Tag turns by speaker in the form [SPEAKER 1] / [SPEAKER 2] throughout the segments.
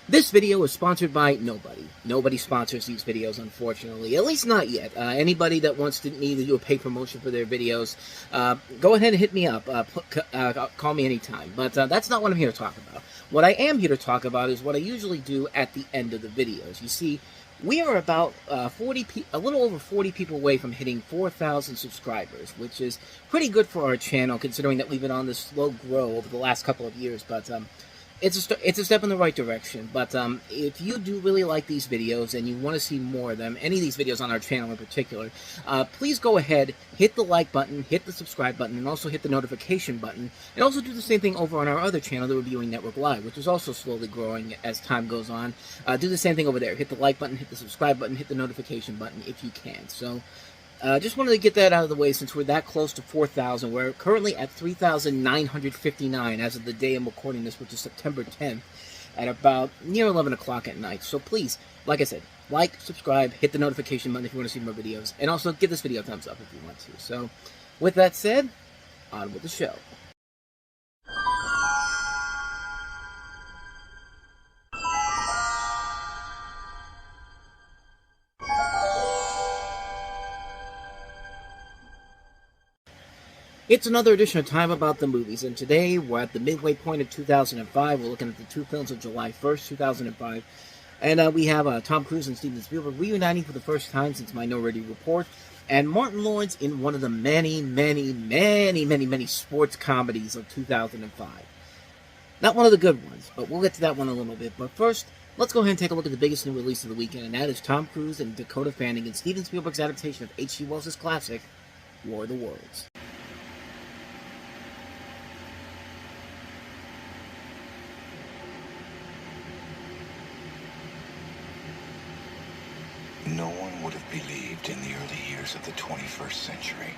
[SPEAKER 1] This video is sponsored by nobody. Nobody sponsors these videos, unfortunately. At least not yet. Anybody that wants me to do a paid promotion for their videos, go ahead and hit me up. Call me anytime. But that's not what I'm here to talk about. What I am here to talk about is what I usually do at the end of the videos. You see, we are about a little over 40 people away from hitting 4,000 subscribers, which is pretty good for our channel, considering that we've been on this slow grow over the last couple of years. But it's a step in the right direction. But if you do really like these videos and you want to see more of them, any of these videos on our channel in particular, please go ahead, hit the like button, hit the subscribe button, and also hit the notification button. And also do the same thing over on our other channel, the Reviewing Network Live, which is also slowly growing as time goes on. Do the same thing over there. Hit the like button, hit the subscribe button, hit the notification button if you can. So just wanted to get that out of the way since we're that close to 4,000. We're currently at 3,959 as of the day I'm recording this, which is September 10th, at about near 11 o'clock at night. So please, like I said, like, subscribe, hit the notification button if you want to see more videos, and also give this video a thumbs up if you want to. So, with that said, on with the show. It's another edition of Time About the Movies, and today we're at the midway point of 2005. We're looking at the two films of July 1st, 2005, and we have Tom Cruise and Steven Spielberg reuniting for the first time since Minority Report, and Martin Lawrence in one of the many sports comedies of 2005. Not one of the good ones, but we'll get to that one in a little bit. But first, let's go ahead and take a look at the biggest new release of the weekend, and that is Tom Cruise and Dakota Fanning in Steven Spielberg's adaptation of H.G. Wells' classic, War of the Worlds.
[SPEAKER 2] No one would have believed in the early years of the 21st century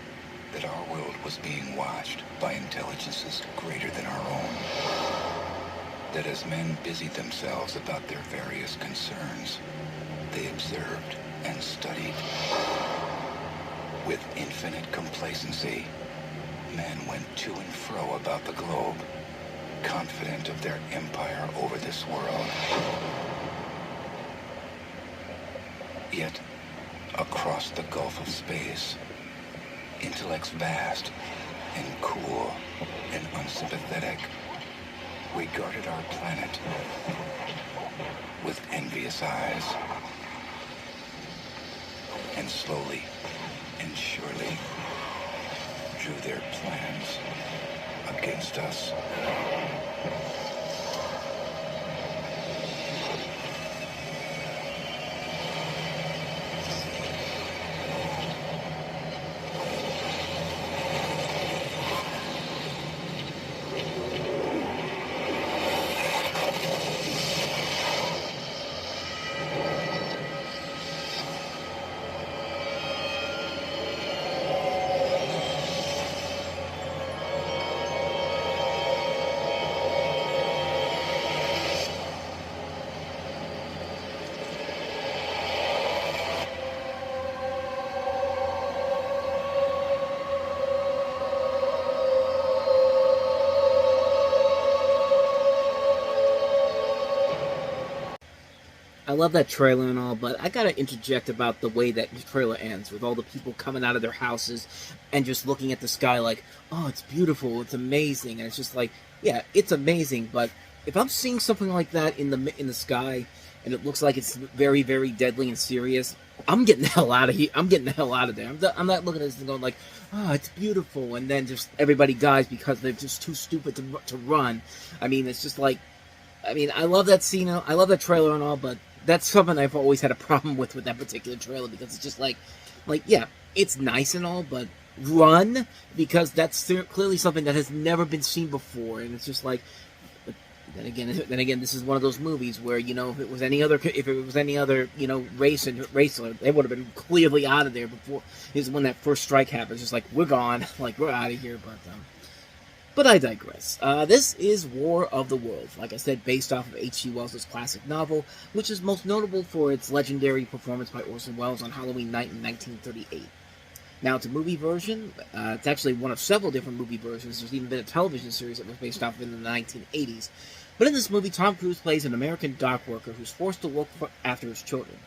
[SPEAKER 2] that our world was being watched by intelligences greater than our own. That as men busied themselves about their various concerns, they observed and studied. With infinite complacency, men went to and fro about the globe, confident of their empire over this world. Yet, across the gulf of space, intellects vast and cool and unsympathetic regarded our planet with envious eyes. And slowly and surely drew their plans against us.
[SPEAKER 1] I love that trailer and all, but I gotta interject about the way that the trailer ends, with all the people coming out of their houses and just looking at the sky like, oh, it's beautiful, it's amazing, and it's just like, yeah, it's amazing, but if I'm seeing something like that in the sky, and it looks like it's very, very deadly and serious, I'm getting the hell out of here. I'm getting the hell out of there. I'm not looking at this and going like, oh, it's beautiful, and then just everybody dies because they're just too stupid to run. I mean, it's just like, I mean, I love that scene, I love that trailer and all, but that's something I've always had a problem with that particular trailer, because it's just like, yeah, it's nice and all, but run, because that's clearly something that has never been seen before, and it's just like, then again, this is one of those movies where, you know, if it was any other, you know, racer, they would have been clearly out of there before. Is when that first strike happens, just like, we're gone, like, we're out of here, but I digress. This is War of the Worlds, like I said, based off of H.G. Wells' classic novel, which is most notable for its legendary performance by Orson Welles on Halloween night in 1938. Now, it's a movie version. It's actually one of several different movie versions. There's even been a television series that was based off in the 1980s. But in this movie, Tom Cruise plays an American dock worker who's forced to look after his children,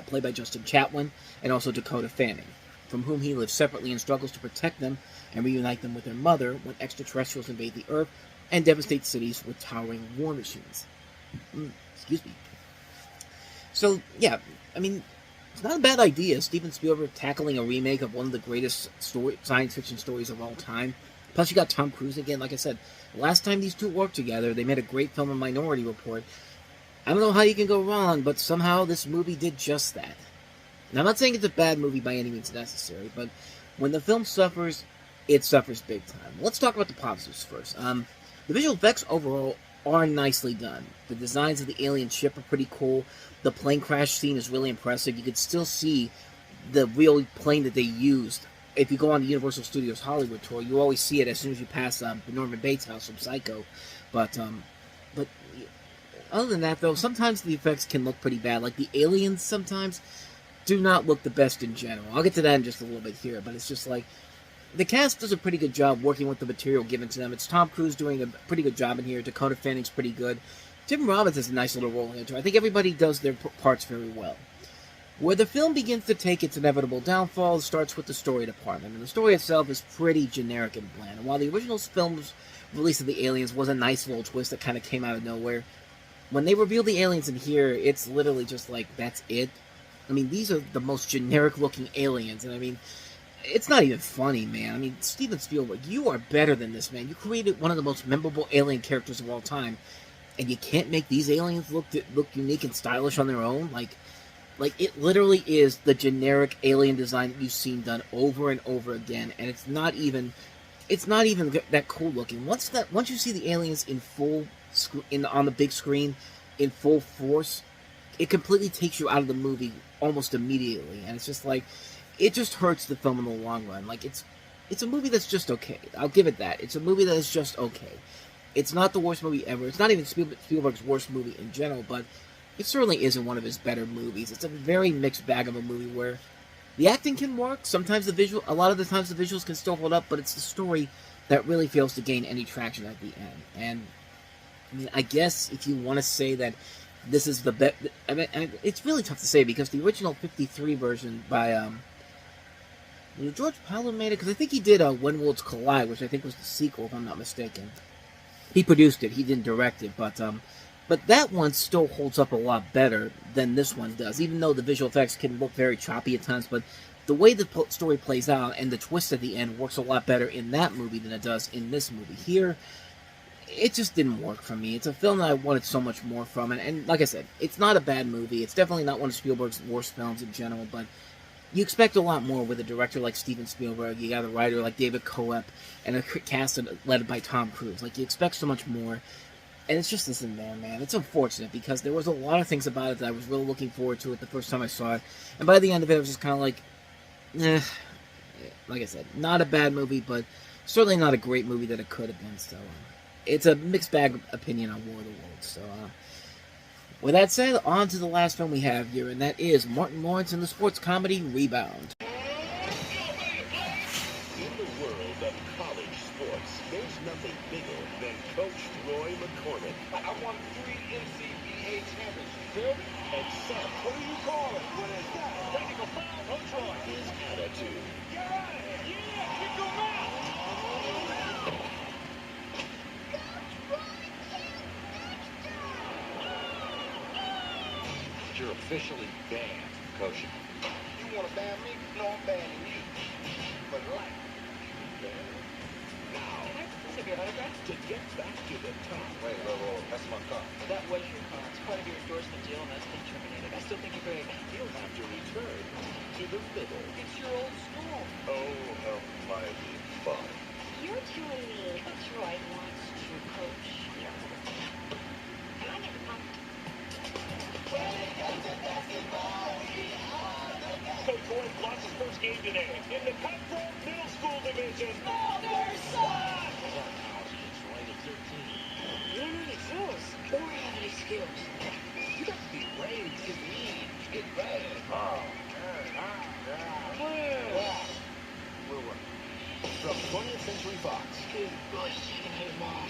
[SPEAKER 1] played by Justin Chatwin and also Dakota Fanning, from whom he lives separately and struggles to protect them and reunite them with their mother when extraterrestrials invade the Earth and devastate cities with towering war machines. Excuse me. So, yeah, I mean, it's not a bad idea. Steven Spielberg tackling a remake of one of the greatest science fiction stories of all time. Plus, you got Tom Cruise again. Like I said, last time these two worked together, they made a great film in Minority Report. I don't know how you can go wrong, but somehow this movie did just that. Now, I'm not saying it's a bad movie by any means necessary, but when the film suffers, it suffers big time. Let's talk about the positives first. The visual effects overall are nicely done. The designs of the alien ship are pretty cool. The plane crash scene is really impressive. You could still see the real plane that they used. If you go on the Universal Studios Hollywood tour, you always see it as soon as you pass the Norman Bates house from Psycho. But other than that, though, sometimes the effects can look pretty bad. Like the aliens sometimes do not look the best in general. I'll get to that in just a little bit here, but it's just like the cast does a pretty good job working with the material given to them. It's Tom Cruise doing a pretty good job in here. Dakota Fanning's pretty good. Tim Robbins has a nice little role in it, too. I think everybody does their parts very well. Where the film begins to take its inevitable downfall starts with the story department, and the story itself is pretty generic and bland. And while the original film's release of the aliens was a nice little twist that kind of came out of nowhere, when they reveal the aliens in here, it's literally just like, that's it. I mean, these are the most generic-looking aliens, and I mean, it's not even funny, man. I mean, Steven Spielberg, you are better than this, man. You created one of the most memorable alien characters of all time, and you can't make these aliens look unique and stylish on their own? Like, it literally is the generic alien design that you've seen done over and over again, and it's not even that cool looking. Once you see the aliens in full on the big screen in full force, it completely takes you out of the movie almost immediately, and it's just like, it just hurts the film in the long run. Like, it's a movie that's just okay. I'll give it that. It's a movie that is just okay. It's not the worst movie ever. It's not even Spielberg's worst movie in general, but it certainly isn't one of his better movies. It's a very mixed bag of a movie where the acting can work. Sometimes a lot of the times the visuals can still hold up, but it's the story that really fails to gain any traction at the end. And I mean, I guess if you want to say that this is the best, I mean, it's really tough to say because the original '53 version by George Palo made it, because I think he did When Worlds Collide, which I think was the sequel, if I'm not mistaken. He produced it. He didn't direct it, but that one still holds up a lot better than this one does, even though the visual effects can look very choppy at times, but the way the story plays out and the twist at the end works a lot better in that movie than it does in this movie. Here, it just didn't work for me. It's a film that I wanted so much more from, and like I said, it's not a bad movie. It's definitely not one of Spielberg's worst films in general, but you expect a lot more with a director like Steven Spielberg. You got a writer like David Coep, and a cast led by Tom Cruise. Like, you expect so much more, and it's just isn't there, man. It's unfortunate, because there was a lot of things about it that I was really looking forward to it the first time I saw it, and by the end of it, I was just kind of like, like I said, not a bad movie, but certainly not a great movie that it could have been, so it's a mixed bag opinion on War of the Worlds, so with that said, on to the last film we have here, and that is Martin Lawrence in the sports comedy Rebound.
[SPEAKER 3] In the world of college sports, there's nothing bigger than Coach Roy McCormick.
[SPEAKER 4] I won 3 NCAA championships, Phil.
[SPEAKER 3] And Seth,
[SPEAKER 4] What do you call it? What is that? Technical foul, Coach Roy.
[SPEAKER 3] his attitude.
[SPEAKER 4] Get out of here. Yeah, kick him out.
[SPEAKER 3] You're officially banned from coaching.
[SPEAKER 4] You want to ban me? No, I'm banning you. But life.
[SPEAKER 3] Now,
[SPEAKER 5] Can I please have your autograph?
[SPEAKER 3] to get back to the top,
[SPEAKER 4] Wait, that's my car.
[SPEAKER 5] That was your car. It's part of your endorsement deal, and that's been terminated. I still think you're very nice.
[SPEAKER 3] you'll have to return to the middle.
[SPEAKER 5] It's your old school.
[SPEAKER 3] Oh, almighty fun.
[SPEAKER 6] You're telling me Coach Roy wants to coach you. Can I get the pump?
[SPEAKER 4] Coach Roy lost his first game today in the Cutthroat Middle School Division.
[SPEAKER 3] It's right at 13.
[SPEAKER 6] You don't know any rules or have any skills.
[SPEAKER 3] You got to be brave, get mean, get bad. From 20th Century Fox.
[SPEAKER 6] Good boy, shaking his mom.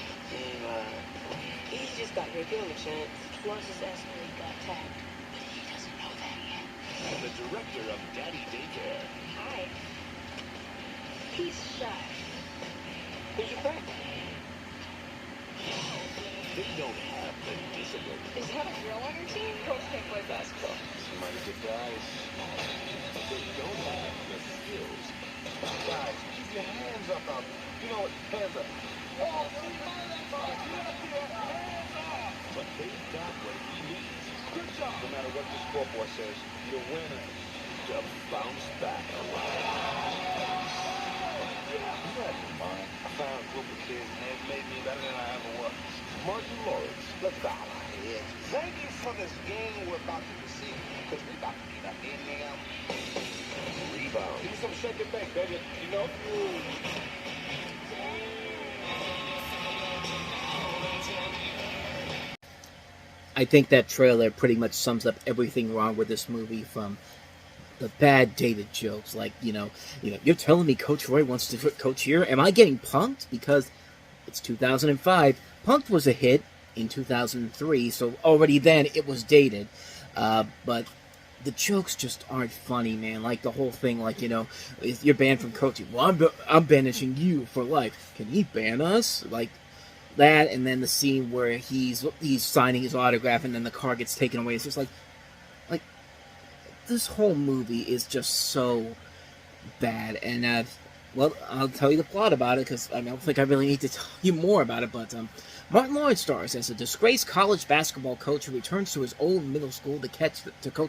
[SPEAKER 5] He's just got here. Give him a chance.
[SPEAKER 6] Plus his escalate got tagged, but he doesn't know that yet.
[SPEAKER 3] The director of Daddy Daycare.
[SPEAKER 6] Hi. He's shy.
[SPEAKER 5] Who's your friend?
[SPEAKER 3] They don't have the discipline.
[SPEAKER 5] Is that a girl on your team? Coach can't play basketball.
[SPEAKER 3] Some mighty good guys. But they don't have the skills. Guys, keep your hands up out there. You know what? Hands up. Oh, but they've got what he needs. Good job. No matter what the scoreboard says, you're winners. To bounce back. You had your mind. I found a group of kids and they made me better than I ever was. Martin Lawrence, the Valor.
[SPEAKER 4] Thank you for this game we're about to receive, because we about to get up in there.
[SPEAKER 3] Rebound.
[SPEAKER 4] Give me some shake and bake, baby. You know?
[SPEAKER 1] I think that trailer pretty much sums up everything wrong with this movie, from the bad dated jokes, like, you're telling me Coach Roy wants to coach here? Am I getting punked? Because it's 2005. Punked was a hit in 2003, so already then it was dated. But the jokes just aren't funny, man. Like the whole thing, like, you're banned from coaching. Well, I'm banishing you for life. Can he ban us? Like that, and then the scene where he's signing his autograph, and then the car gets taken away. It's just like this whole movie is just so bad. And well, I'll tell you the plot about it, because I don't think I really need to tell you more about it. But Martin Lawrence stars as a disgraced college basketball coach who returns to his old middle school to coach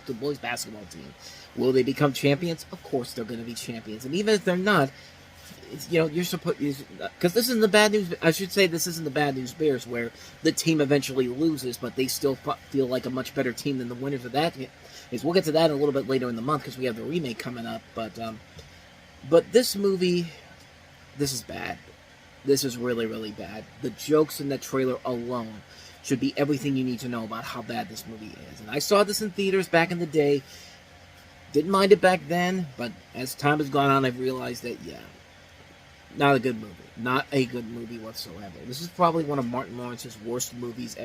[SPEAKER 1] the boys' basketball team. Will they become champions? Of course they're going to be champions. And even if they're not, you're supposed, because this isn't the bad news. I should say this isn't the Bad News Bears, where the team eventually loses, but they still feel like a much better team than the winners of that. We'll get to that a little bit later in the month, because we have the remake coming up. But this movie, this is bad. This is really, really bad. The jokes in that trailer alone should be everything you need to know about how bad this movie is. And I saw this in theaters back in the day. Didn't mind it back then, but as time has gone on, I've realized that, not a good movie. Not a good movie whatsoever. This is probably one of Martin Lawrence's worst movies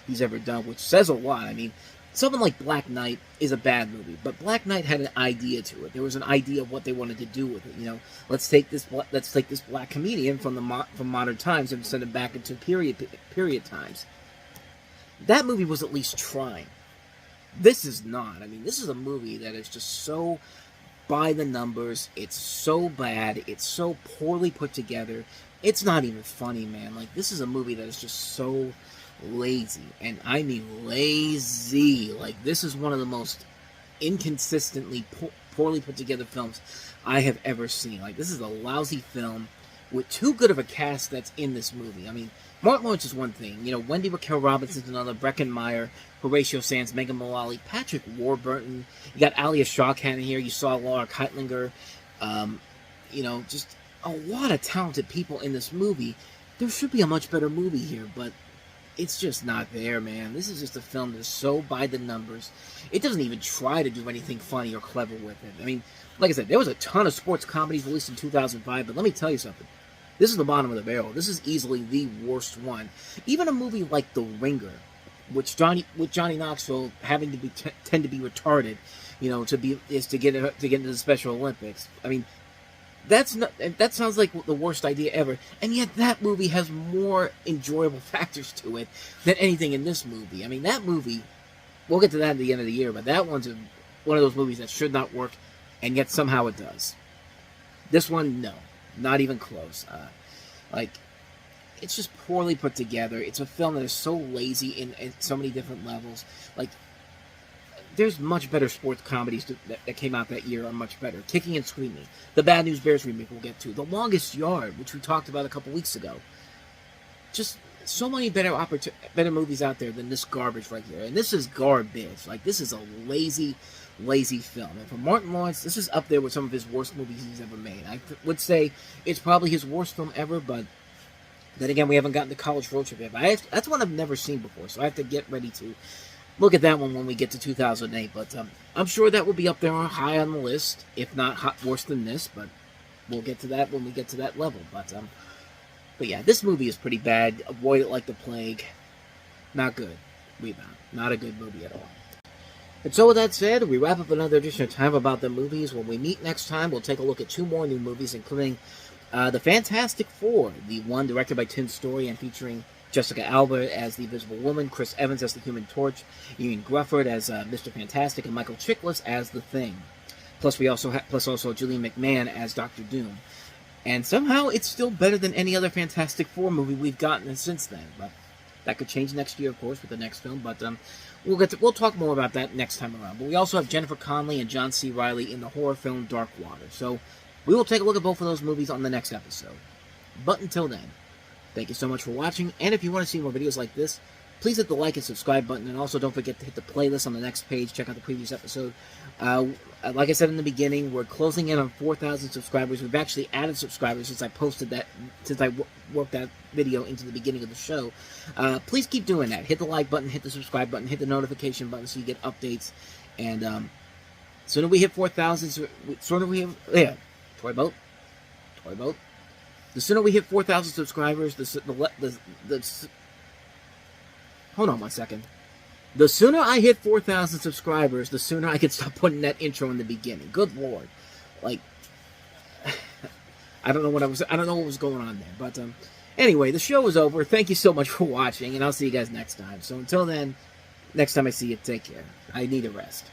[SPEAKER 1] he's ever done, which says a lot. I mean, something like Black Knight is a bad movie, but Black Knight had an idea to it. There was an idea of what they wanted to do with it. Let's take this black comedian from modern times and send him back into period times. That movie was at least trying. This is not. I mean, this is a movie that is just so by the numbers. It's so bad. It's so poorly put together. It's not even funny, man. Like, this is a movie that is just so lazy, and I mean lazy. Like, this is one of the most inconsistently poorly put together films I have ever seen. Like, this is a lousy film with too good of a cast that's in this movie. I mean, Martin Lawrence is one thing. Wendy Raquel Robinson's another. Breckin Meyer, Horatio Sands, Megan Mullally, Patrick Warburton. You got Alia Shawkat in here. You saw Laura Keitlinger. Just a lot of talented people in this movie. There should be a much better movie here, but it's just not there, man. This is just a film that's so by the numbers. It doesn't even try to do anything funny or clever with it. I mean, like I said, there was a ton of sports comedies released in 2005, but let me tell you something. This is the bottom of the barrel. This is easily the worst one. Even a movie like The Ringer, with Johnny Knoxville having to tend to be retarded, to get into the Special Olympics. I mean, that sounds like the worst idea ever, and yet that movie has more enjoyable factors to it than anything in this movie. I mean, that movie, we'll get to that at the end of the year, but that one's one of those movies that should not work, and yet somehow it does. This one, no, not even close. It's just poorly put together. It's a film that is so lazy in so many different levels. Like, there's much better sports comedies that came out that year are much better. Kicking and Screaming. The Bad News Bears remake we'll get to. The Longest Yard, which we talked about a couple weeks ago. Just so many better movies out there than this garbage right here. And this is garbage. Like, this is a lazy, lazy film. And for Martin Lawrence, this is up there with some of his worst movies he's ever made. I would say it's probably his worst film ever, but then again, we haven't gotten the College Road Trip yet. But that's one I've never seen before, so I have to get ready to look at that one when we get to 2008. But I'm sure that will be up there high on the list, if not worse than this. But we'll get to that when we get to that level. But yeah, this movie is pretty bad. Avoid it like the plague. Not good. Rebound. Not a good movie at all. And so with that said, we wrap up another edition of Time About the Movies. When we meet next time, we'll take a look at 2 more new movies, including The Fantastic Four, the one directed by Tim Story and featuring Jessica Alba as the Invisible Woman, Chris Evans as the Human Torch, Ian Grufford as Mr. Fantastic, and Michael Chiklis as the Thing. Plus, we also Julian McMahon as Dr. Doom. And somehow, it's still better than any other Fantastic Four movie we've gotten since then. But that could change next year, of course, with the next film. But we'll talk more about that next time around. But we also have Jennifer Connelly and John C. Reilly in the horror film Dark Water. So we will take a look at both of those movies on the next episode. But until then, thank you so much for watching. And if you want to see more videos like this, please hit the like and subscribe button. And also don't forget to hit the playlist on the next page. Check out the previous episode. Like I said in the beginning, we're closing in on 4,000 subscribers. We've actually added subscribers since I posted that, since I worked that video into the beginning of the show. Please keep doing that. Hit the like button, hit the subscribe button, hit the notification button so you get updates. And sooner we hit 4,000, sooner we have, yeah, toy boat. The sooner we hit 4,000 subscribers, hold on one second. The sooner I hit 4,000 subscribers, the sooner I can stop putting that intro in the beginning. Good Lord. Like, I don't know what was going on there. But, anyway, the show is over. Thank you so much for watching, and I'll see you guys next time. So until then, next time I see you, take care. I need a rest.